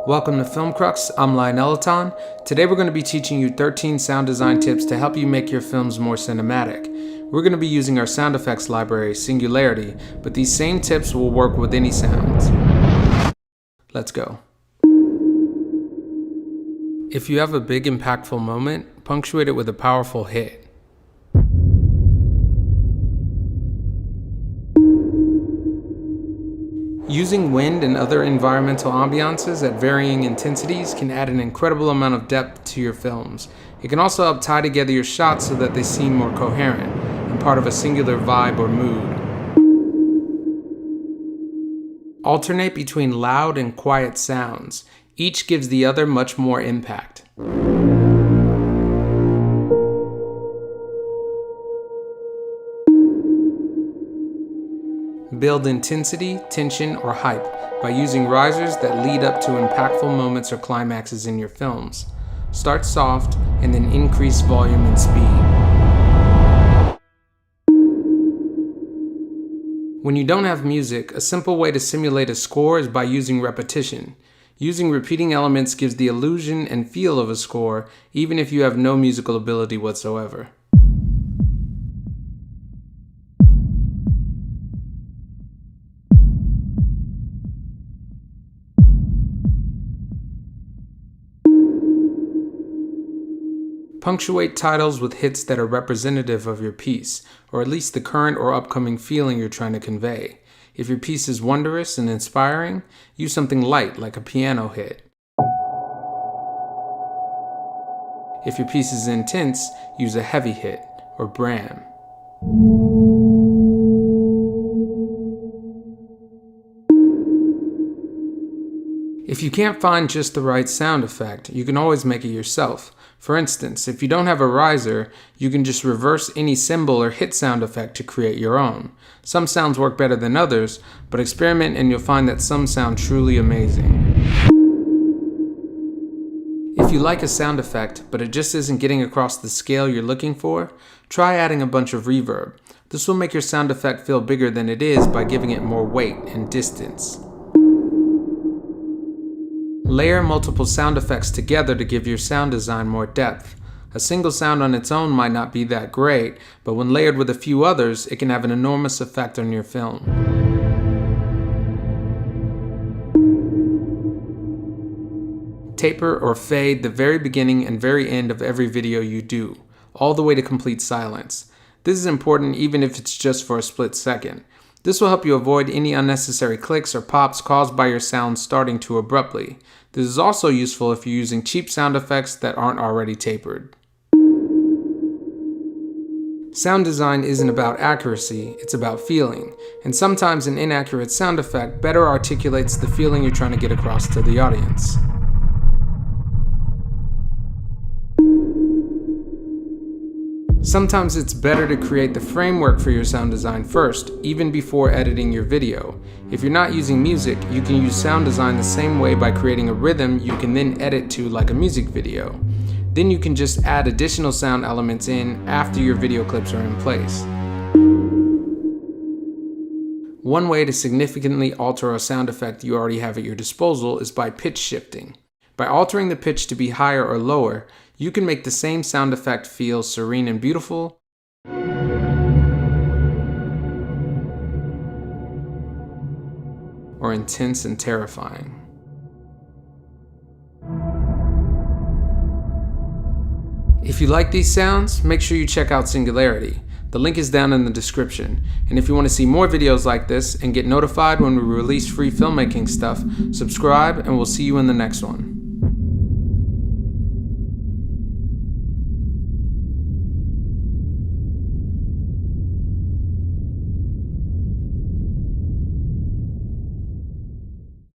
Welcome to Film Crux, I'm Lionel Eton. Today we're going to be teaching you 13 sound design tips to help you make your films more cinematic. We're going to be using our sound effects library, Singularity, but these same tips will work with any sounds. Let's go. If you have a big impactful moment, punctuate it with a powerful hit. Using wind and other environmental ambiances at varying intensities can add an incredible amount of depth to your films. It can also help tie together your shots so that they seem more coherent and part of a singular vibe or mood. Alternate between loud and quiet sounds. Each gives the other much more impact. Build intensity, tension, or hype by using risers that lead up to impactful moments or climaxes in your films. Start soft and then increase volume and speed. When you don't have music, a simple way to simulate a score is by using repetition. Using repeating elements gives the illusion and feel of a score, even if you have no musical ability whatsoever. Punctuate titles with hits that are representative of your piece, or at least the current or upcoming feeling you're trying to convey. If your piece is wondrous and inspiring, use something light like a piano hit. If your piece is intense, use a heavy hit, or bram. If you can't find just the right sound effect, you can always make it yourself. For instance, if you don't have a riser, you can just reverse any cymbal or hit sound effect to create your own. Some sounds work better than others, but experiment and you'll find that some sound truly amazing. If you like a sound effect, but it just isn't getting across the scale you're looking for, try adding a bunch of reverb. This will make your sound effect feel bigger than it is by giving it more weight and distance. Layer multiple sound effects together to give your sound design more depth. A single sound on its own might not be that great, but when layered with a few others, it can have an enormous effect on your film. Taper or fade the very beginning and very end of every video you do, all the way to complete silence. This is important even if it's just for a split second. This will help you avoid any unnecessary clicks or pops caused by your sound starting too abruptly. This is also useful if you're using cheap sound effects that aren't already tapered. Sound design isn't about accuracy, it's about feeling, and sometimes an inaccurate sound effect better articulates the feeling you're trying to get across to the audience. Sometimes it's better to create the framework for your sound design first, even before editing your video. If you're not using music, you can use sound design the same way by creating a rhythm you can then edit to like a music video. Then you can just add additional sound elements in after your video clips are in place. One way to significantly alter a sound effect you already have at your disposal is by pitch shifting. By altering the pitch to be higher or lower, you can make the same sound effect feel serene and beautiful, or intense and terrifying. If you like these sounds, make sure you check out Singularity. The link is down in the description. And if you want to see more videos like this and get notified when we release free filmmaking stuff, subscribe and we'll see you in the next one.